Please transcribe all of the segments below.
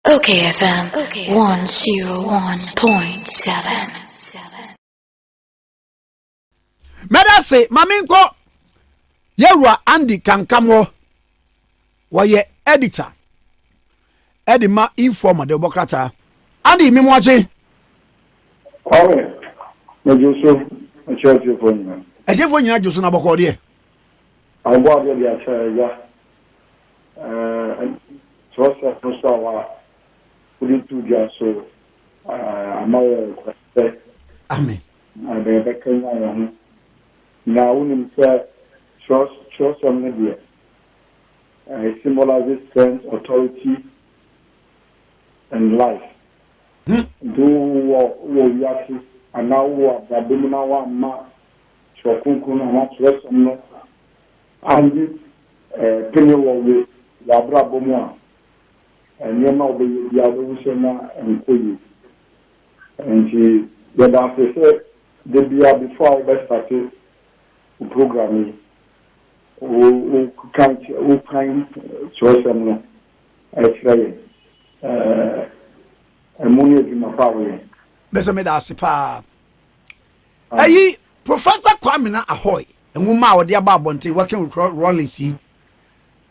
Okay, FM 101.7. Medase Maminko Yewa Andy Kankamo Waye editor Edima Informa Democrata Andy Mimwaji Kwame Mejoso Achoti Fonya Ejefo nyina Joso na boko de Agbo abo dia cha ya so wa put to so amawo kwese Amen be Kenya ya na unim say trust on media it symbolizes strength, authority and life. Do what you have to and now what the domina one ma chokunkun and what rest on and penny we labra bomo and yema obe ya do sema and koyi and she the dance say the bia before I started the program o kan choice no extra Ammonia in my power. Besa Medase pa Ayi Professor Kwame na Ahoy Nwuma odi aba abonte working with Rollins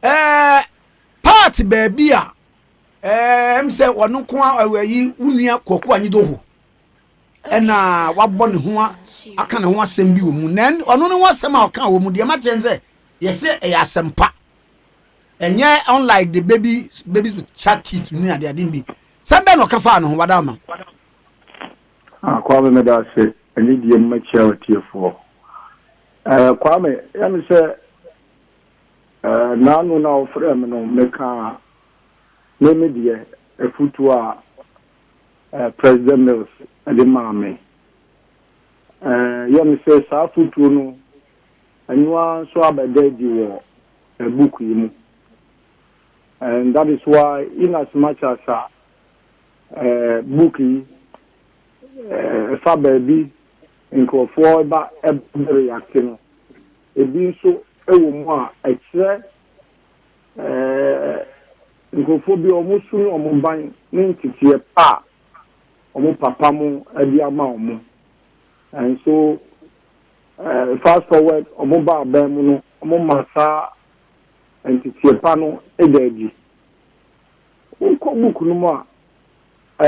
party baby a say wono ko ayi unua koku anyi doho na wabɔ ne ho aka ne ho asɛm bi wɔ mu na ɔno ne ho asɛm a ɔka wɔ mu de matenze yɛse ɛyɛ asɛmpa ɛnyɛ unlike the babies with sharp teeth nu ade ade bi sɛbɛ no kafa no ho wadama Kwame Medase ani die mmachia otiefo Kwame yam sɛ nanu na ofrɛ me no meka ne me die efutu a President Mills ade maame yam sɛ saa futu no anwa so abɛda di wɔ book yi mu and that is why in as much as book yi fa baby nkrofo ba react no ebi nso ewo mu a ekire nkrofo bi omusu no omuban ne ntitie pa omu papa mu adi ama omu and so fast forward omu ba ba mu no omu masa ntitie pa no edaji ko book no mu a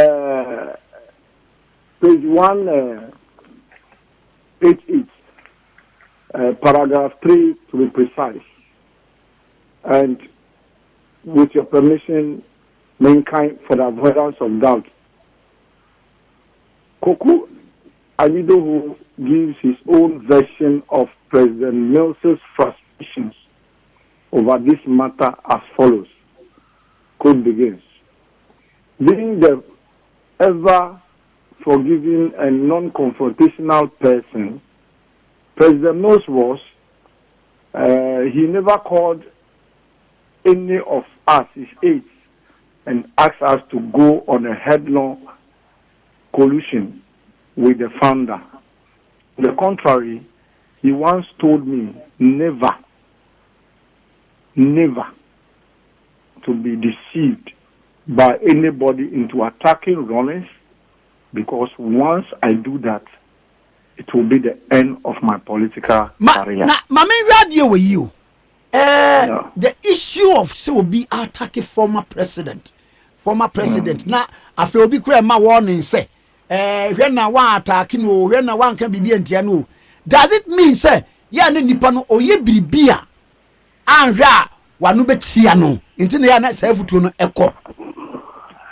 page 188 paragraph 3 to be precise and with your permission mankind for the avoidance of doubt Koku Anidoho gives his own version of President Mills's frustrations over this matter as follows. Quote begins. Being the ever forgiving and non-confrontational person President Mills was, he never called any of us his aides and asked us to go on a headlong collusion with the founder. On the contrary, he once told me never to be deceived by anybody into attacking Rollins, because once I do that, it will be the end of my political career. The issue of so be attacking former president. Now, after obi kura ma warning say, when na one attacking no, when na one can be no. Does it mean say, ya ne nipa no oye biribia anhwa wanu betia no. Nti na ya na say futu no ekọ.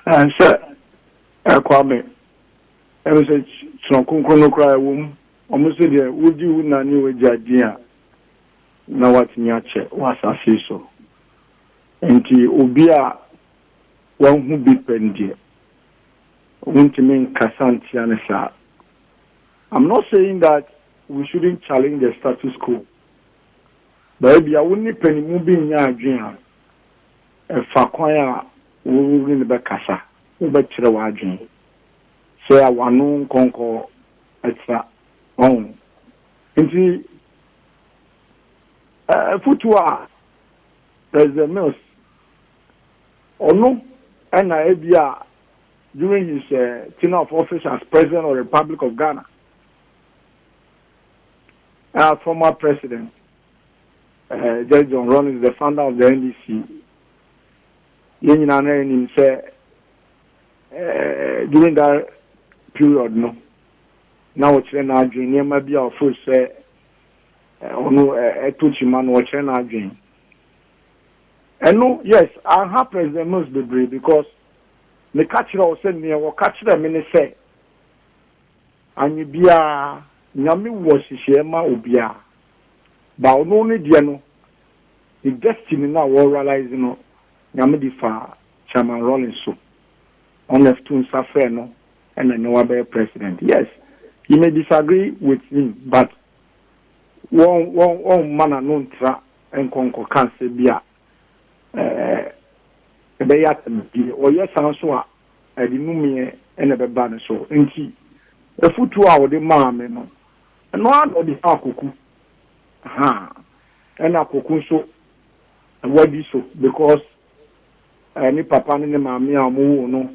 And sir, Kwame, I was a Sonkunkono cry womb. Almost a dear, would you not know a jadea? Now what Nyache was a so. And the Ubia one who be pendy. Won't mean Cassantianesa. I'm not saying that we shouldn't challenge the status quo. But if you are only penny moving your dream, a Faquaya will win the Cassa, who bet your dream. Say I want no conquer extra on. Indeed, Futua, President Mills, or no, and Abia during his tenure of office as President of the Republic of Ghana, our former President, Judge John Rawlings, the founder of the NDC, during that period, no. Now it's an adrenaline, near maybe our first Tuchiman or China adrenaline. And no, yes, I have President must be brave because the catcher was send me or catch them in a say. And you be a Yami was Shema Ubia. But only Diano, the destiny now will realize, you know, Yamidifa, Chairman Rawlings, so on the two Safeno and the Noabe president. Yes, he may disagree with him, but one man non tra and conquer cancer beer. Or yes, answer a dinumia and a banner so. And he, a foot 2 hour the mamma, and one of the Akuku. And Akuku so, and what is so, because any papa and mammy are more no,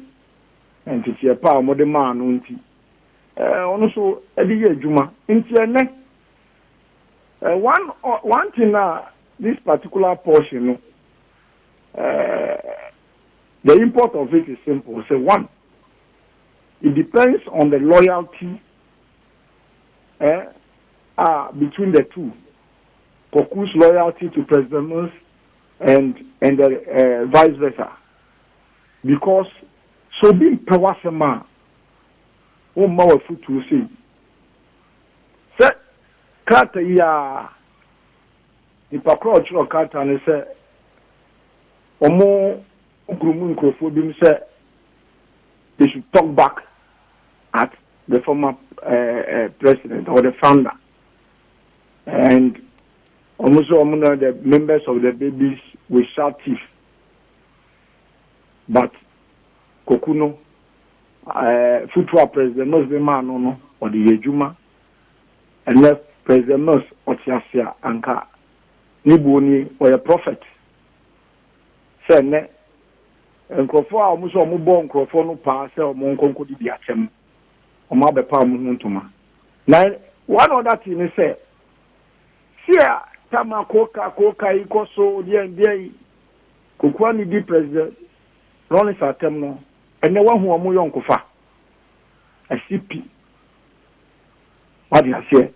and to see a power more the man, also a dear Juma, into a neck. One thing this particular portion, the import of it is simple. So one, it depends on the loyalty between the two. Koku's loyalty to President Mills and vice versa. Because so being Pawasama, more food to see. Set Carter ya the Pacroach or Carter and say, or more Grumun say they should talk back at the former president or the founder. And almost all the members of the babies will shout thief. But Kokuno, future President Mills be man no or the Yejuma, and left President Mills or Tiasia Anka Nibuni or a prophet. Say ne, and Crawford almost all born Crawford no pass or Monconco di Biachem or Mabe Palmuntuma. Now, one other thing is say, Sia Tama Koka Ikoso, dear Kukwani di President Rawlings Atemno, and the one who are Muyon Kofa, a CP. What do you say?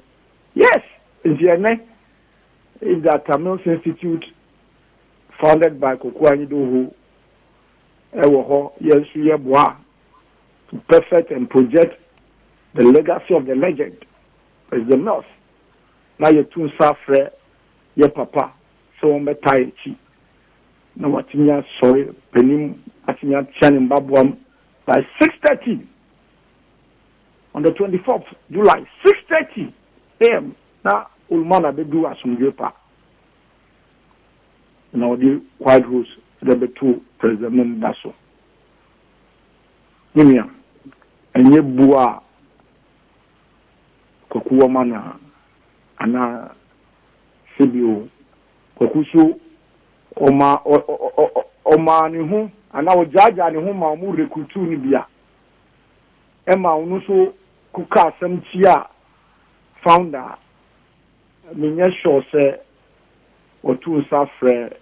Yes, in the is that Tamils Institute founded by Kokwani Dohu, Ewoho, Yesu Yeboah, to perfect and project the legacy of the legend, President Mills. Now you two suffer, your papa, so on the Taichi. Now what you sorry, Penim, Atinya Chanin Babuam by 6:30 on the 24th July, 6:30 a.m. Now Ulmana Bedu Asumjepa. Now the White House, the two President Dasso. Nimia, and ye bua Kokuwa mana ana CBO Kokusu Oma ni hu ana ojaja ni hu ma mu recruit ni bia ema unu so kuka asem chia founder minya sure say otu safre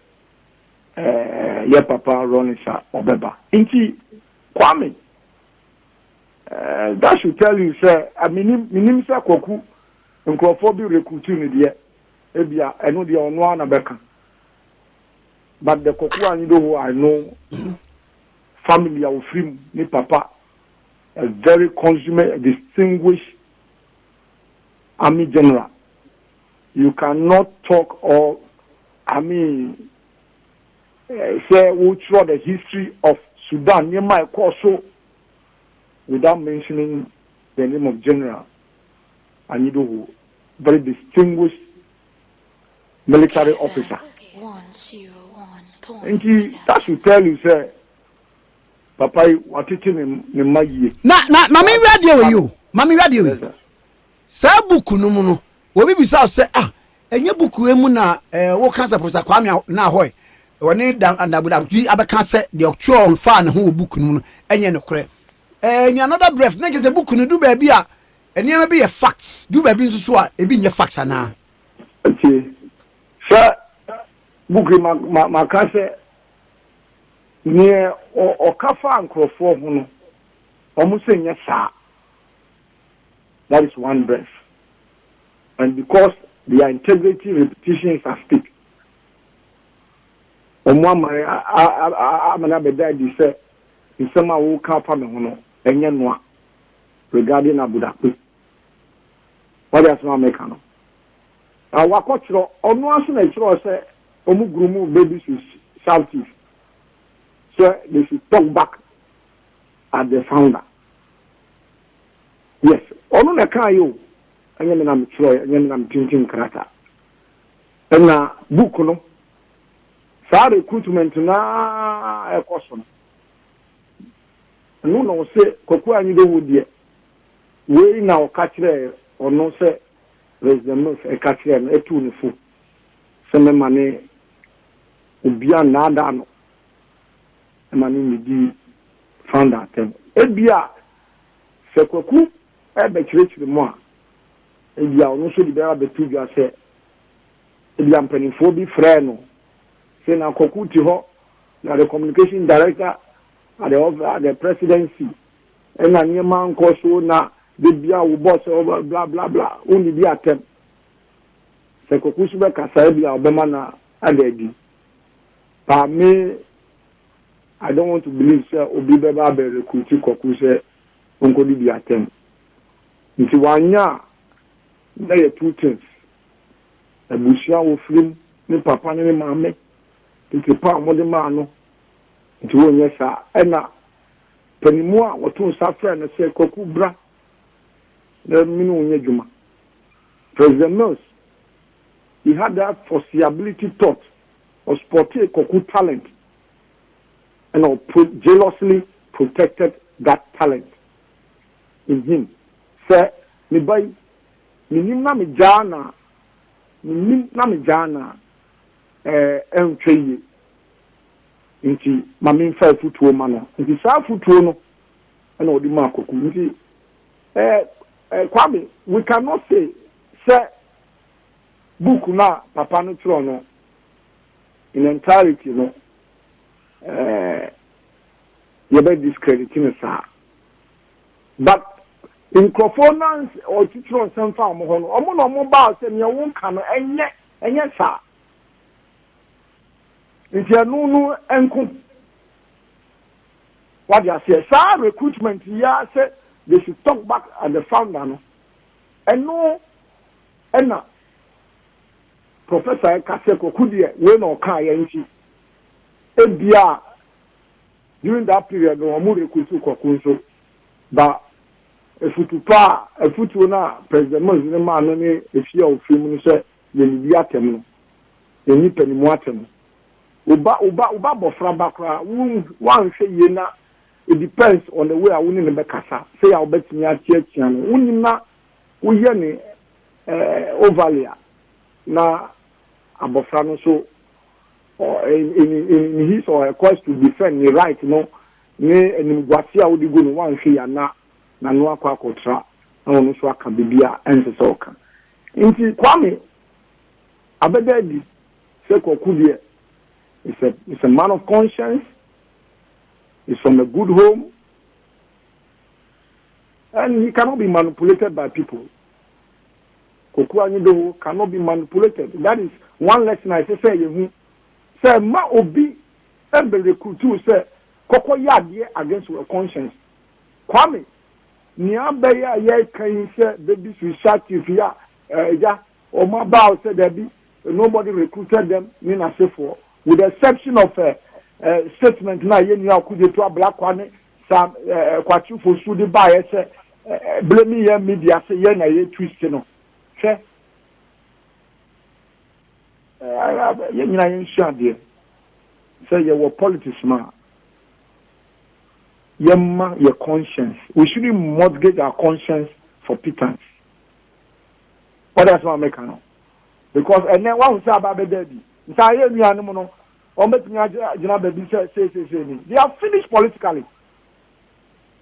ye papa Rawlings obeba inti Kwame that should tell you say minim say Koku nkrofo bi recruit ni de ebia eno de ono na beka. But the Koku who I know, family of him, ni papa, a very consummate, distinguished army general. You cannot talk or, say we through the history of Sudan, near my course, without mentioning the name of General Anidoho, very distinguished military officer. And that should tell you, sir, Papa, what it in my year. Mammy radio you, Mammy radio. Sabuku no will be say, and your book, Emuna, what cancer was a Kwame now, hoy. woni da andabudam bi abeka se de okcho on fa ne ho book no enye ne kore ni another breath na je book no du ba bi a eniema bi ye facts du ba bi nso so a ebi nye facts ana okay sir book ma ka se ni o kafa ankrofo ho no omo se nye sa. That is one breath. And because their integrity repetition is at stake. Amana bedadi say insema wo ka pa me hono enye noa regarding Abu Dhabi. What does one make no? Wakotro onu aso na chiro say omu grumu babies is Southeast. So they should talk back at the founder. Yes, onu na kan yo enye me na me chiro enye me na me tintin krata. Na book no sa recruitment na ekoso no no se koku anyi do wodie we na o ka kire ono se resident e ka kire no etu ne fu se me mane obia na ada no e mane mi di founder tem e bia se koku e be kire mo a e bia ono so di bia be tu bia se e bia mpanifo bi frɛ no say na kokuti ho na the communication director at the presidency and na nyema nko so na de bia wo boss over blah blah blah only be attempt say kokusu be kasa bia obema na adedi pa me I don't want to believe say obi be ba be recruit kokusu say onko di attempt nti wanya na ye two things abusia wo film ni papa ni mama nti pa mo de ma no nti wo nye sa ena panimu a woto safra na se koku bra na minu onye djuma President Mills, he had that foreseeability thought of sporting koku talent and jealously protected that talent in him. Say me bay ni na me jana entweye nti mame fa futuo ma no nti sa futuo no na odi ma koku nti Kwame, we cannot say book na papa no tro no in entirety no you be discrediting sa but in conformance or titro sanfa mo hono omo no mo ba se me won ka no enye sa nti anu enku what you say sa recruitment ya say they should talk back at the founder no eno ena professor Kaseko Kudie we no kan ya nti ebia during that period no mo recruit kokunso ba efutu na president Moses ma no ne efia ofim no say ye bi atem no eni panimu atem Uba bofra bakra one say ye na it depends on the way I win in the bekasa say I bet me atia no unim na uye ni ovalia na abofra no so in his or her quest to defend the right no ne enimguase a wodi go no one say ya na no akwa akotra na ono so aka bibia ense so ka nti Kwame abedadi say kokudie It's a man of conscience. He's from a good home. And he cannot be manipulated by people. Koku Anyido cannot be manipulated. That is one lesson I say, ma obi embe recruit say koko yadie against your conscience. Kwame, ni abeya ye kan say baby suicide if ya o ma ba say there be nobody recruited them mean as for with the exception of statement na ye nua ku de to black one sam kwachu for su de ba ye say blame ye media say ye na ye twist no hwe ye nyina ye nsia de say ye wo politics ma ye ma your conscience we shouldn't mortgage our conscience for pittance what that's what make no because and then one say about baby nta ye nua no no They are finished politically.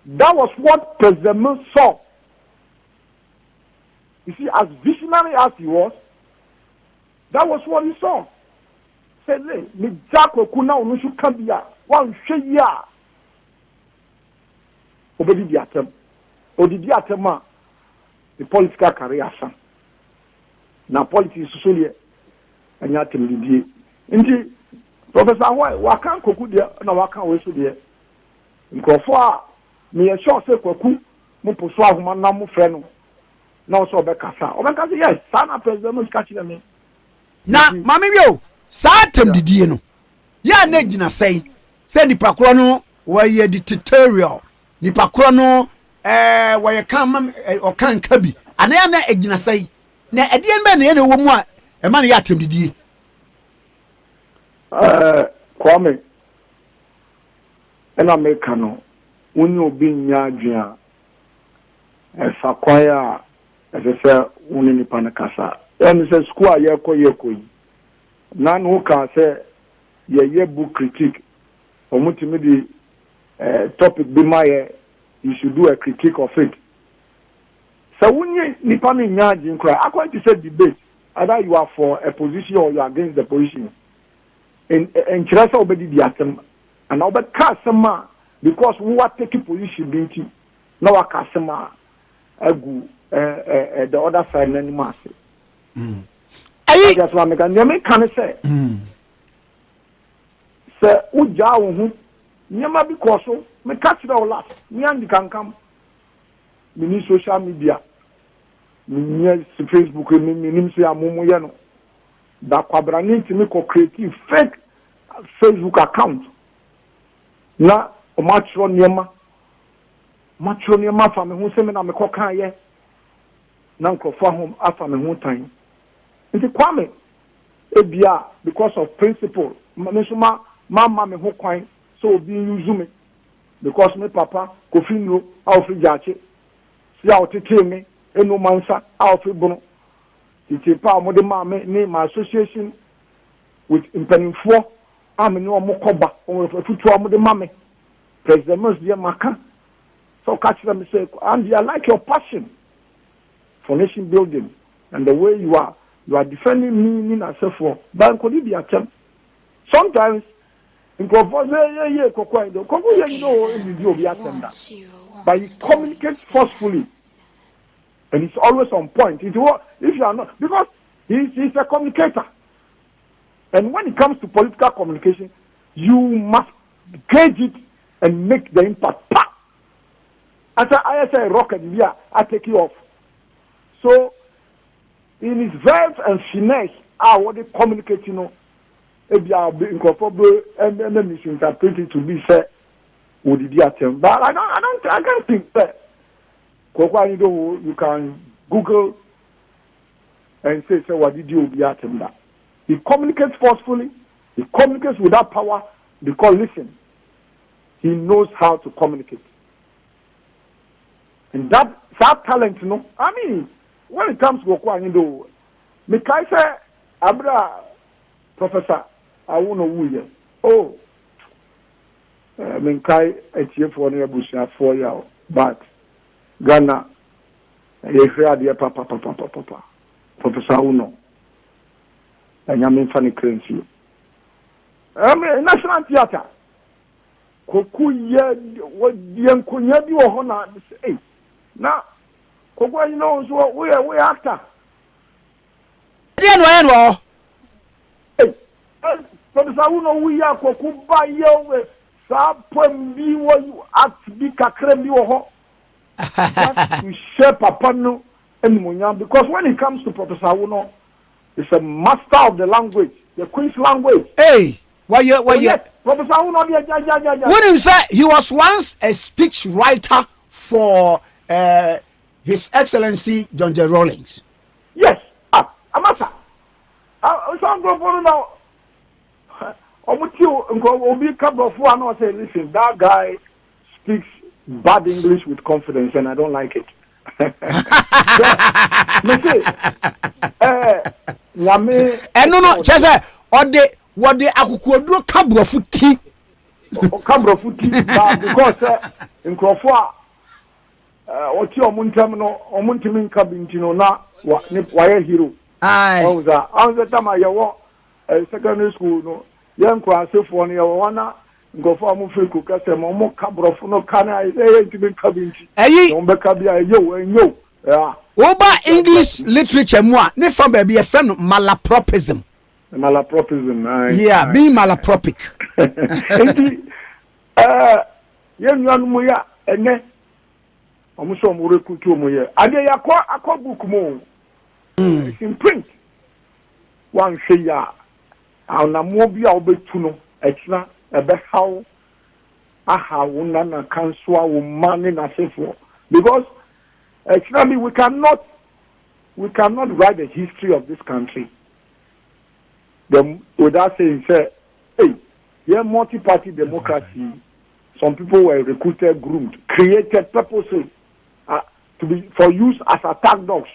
That was what President Mills saw. You see, as visionary as he was, that was what he saw. Said, "Me Jaco kuna unushu kambia one sheya." Obedi diatem, odidi atema the political career san. Na politics susuli anya temdidie. Nti Professor Ahoy wakan koku dia na wakan weso dia. Nkofo a me sure say kwaku mo poso ahoma na mo frɛ no. Na so obekasa. Obekasa yes, sana president mo catch them. Na mame bio sa temdidie no. Ya na gina sei. Se nipa kro no waye dictatorial. Nipa kro no waye kan okan kabi. Ana ya na agina sei. Na edien be na ye na wo mu a e ma na ya temdidie. Kwame in America no when you be nyadua fa kwaya as I say uni ni panakasa and say school yeko yi nan who can say ye book critique omutimi di topic be my you should do a critique of it so when ni pan nyadua nkra according to say debate either you are for a position or you are against the position in Chirasa obedi diatem and obed kasema because we are taking position binti na wa kasema agu the other side na ni mase ayi just wa meka nyame kan say se uja wo hu nyama because me catch the last me and kankam me social media me Facebook me nim say amumu ye no da kwabra nti me ko creative fake Facebook account na o matro niema fa me hu se me na me ko kan ye na nkofo hom afa me hu tan nti Kwame ebia because of principle me so mama me ho kwan so obi use me because me papa Kofi Nro awofri jache si awotete me enu mansa awofri bono iti pa mo de ma me ni my association with impenifo am ni o mo koba o futu am de ma me president must be maka so catch them say and I like your passion for nation building and the way you are defending me in yourself for but could be attempt sometimes in kokwa you know you be attempt that but you communicate forcefully and it's always on point. If you are not, because he's a communicator. And when it comes to political communication, you must gauge it and make the impact. As I say, rocket, yeah, I take you off. So, in his verbs and finesse, what they communicate, you know, if you are incorporated and then misinterpret it to be said, would it be a term? But I can't think that. You can Google and say what did you be at him that? He communicates forcefully, he communicates without power, because listen, he knows how to communicate. And that talent, you know, I mean, when it comes to Okwanido, Mikaisa Abra Professor, I won't know who you. Oh, Minkai HF for near Bush 4 years, but Ghana, ye hear papa. Professor Uno. And I'm in funny currency. National Theatre. Koku ye, what young Kunyabi or Hona, hey. Now, Koku knows what we actor. Hey, Professor Uno, we are Koku by you, Sapum be what you act, be Kakrem, or we share Papa no and Munyam because when it comes to Professor Uno, it's a master of the language, the Queen's language. Hey, why you? Professor Uno, when he said he was once a speech writer for His Excellency John J. Rawlings. Yes, Amasa. Some go now. Obi Kabrofu and I say, listen, that guy speaks bad English with confidence, and I don't like it. No, just or the what the akukoduro kabrofo ti kabrofo ti because nkrofo a oti omuntam no omuntimi nka bintino na wa hero ai onza tama yewo secondary school no yenkro asefo no yewo wana ngofo amufriku kase mo kabrofo no kana ntimi nka binti no mbeka bia enyo yeah. Oba English literature moi ne fa ba be friend malapropism. Yeah, being malapropic. Enti yenwan mu ya ene omuso mu rekutu mu ye. Ade yakọ book mu. It's in print. Wan hwe ya. Ana mo bi a obetu no etina ebe how aha wona na kanso a wo mane na sefo because actually, we cannot write the history of this country without saying, hey, yeah, multi-party democracy. Some people were recruited, groomed, created purposely for use as attack dogs.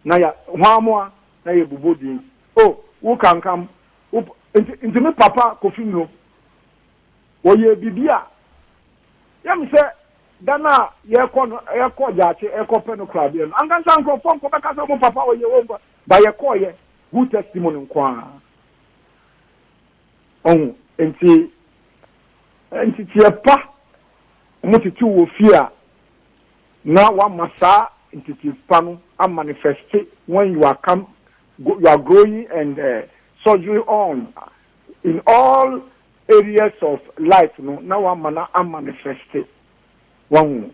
Now, one more, now you bubodi. Oh, who can come? Into me, Papa Kofino. Well, you be there. Yeah, me say. Dana yeko jache eko peno krabi no angansa nkrofo nko beka so mo papa oye wo ba yeko ye good testimony nkwa enti tiepa mutiti wo fia na wa masa enti tiepa no am manifest when you are growing and surgery on in all areas of life no na wa mana am manifest one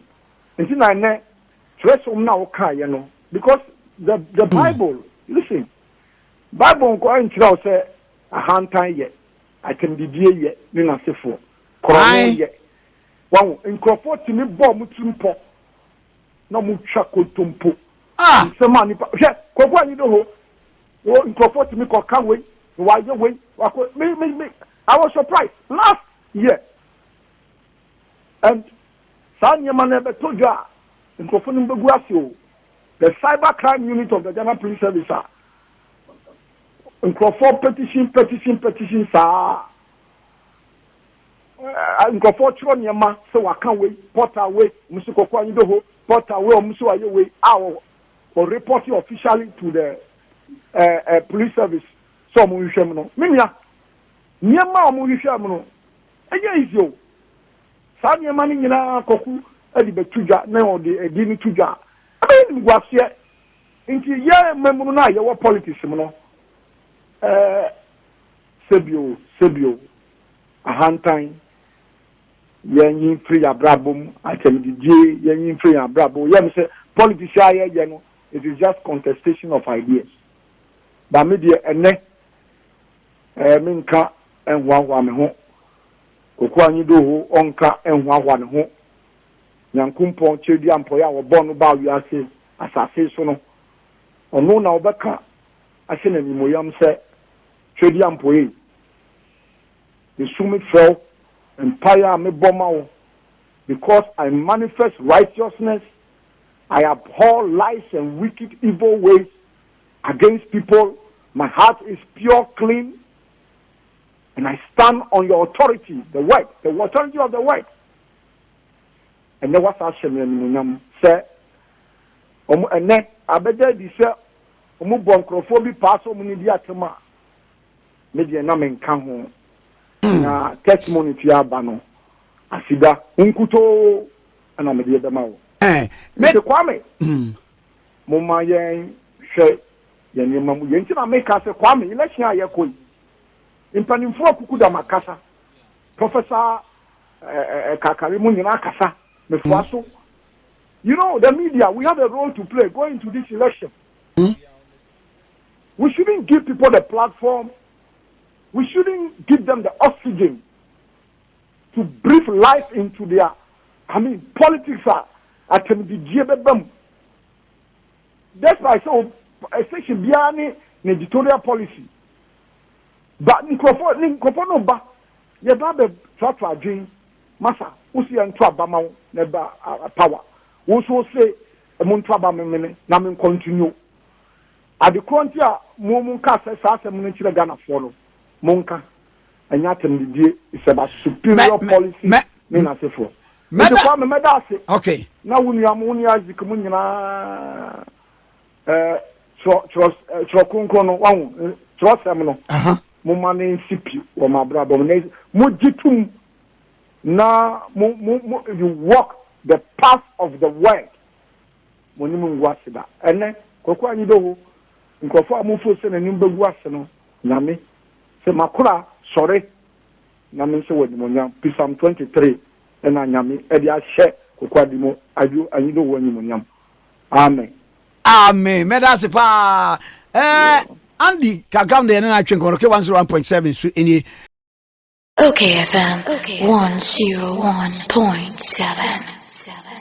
until I ne stress now you know because the Bible listen Bible going to say a hand time yet I can be dear yet nina sefo corona yet one in crofo to me bomb tumpo no mu chako tumpo some money yeah kokwa ni do ho in crofo to me ko can wait why you wait me I was surprised last year and the cyber crime unit of the Ghana Police Service petition so I can't wait port away or report you officially to the police service so minya is Sanya mani nyina koku edi betuja na odi edi ni tuja ayi ngwasie nti ye memunu na ye wo politics mu no sebio ahantan yenyin free abrabom atemdije yenyin free abrabo ye me say politics ye no it is just contestation of ideas ba me de ene minka enwa me ho okwanyi do ho onka enhwa ne ho nyankumpon chedi ampoya wo bonu ba wi ase asase so no ono na obeka ase na mimoyam se chedi ampoye the summit fell empire me bomao because I manifest righteousness I abhor lies and wicked evil ways against people my heart is pure clean and I stand on your authority, the authority of the word. And there was a shame, sir. And then I better be sir, Omubonkrophobi pass Omunidiatama. Maybe a name come home. Na testimony to Yabano. Asida, Unkuto, and I'm a dear Damao. Mr. Kwame, Mama Yang, Shay, Yanima, Yantina make us a Kwame, election I yakui. In Panimfo Kukuda Makasa, Professor Kakarimu Nyina Kasa, Mefuaso. You know, the media, we have a role to play going to this election. We shouldn't give people the platform. We shouldn't give them the oxygen to breathe life into their, politics are at the that's why I saw a section beyond the editorial policy. But Nkopo no ba ye ba be trap adwin masa usi ya ntwa ba ma na ba power wo so say mo ntwa ba me na me continue adekonti a monka sa asem no chire Ghana for no monka anya temdie is about superior policy na sefo okay na wunu azik mu nyina chrokonko no wahu chrosem no mo mane sipi o mabra bom na mo gitum na you walk the path of the word mo ni mo ngwasida ene kokwa anyi do nkofo amufo se na nimbagu ase no nyame se makura sore na me se wodi mo nyam Psalm 23 ena nyame e dia hye kokwa di mo aju anyi do woni mo nyam amen medase pa Andy Kagam de na atwen kono ke 101.7 so eni Okay FM 101.7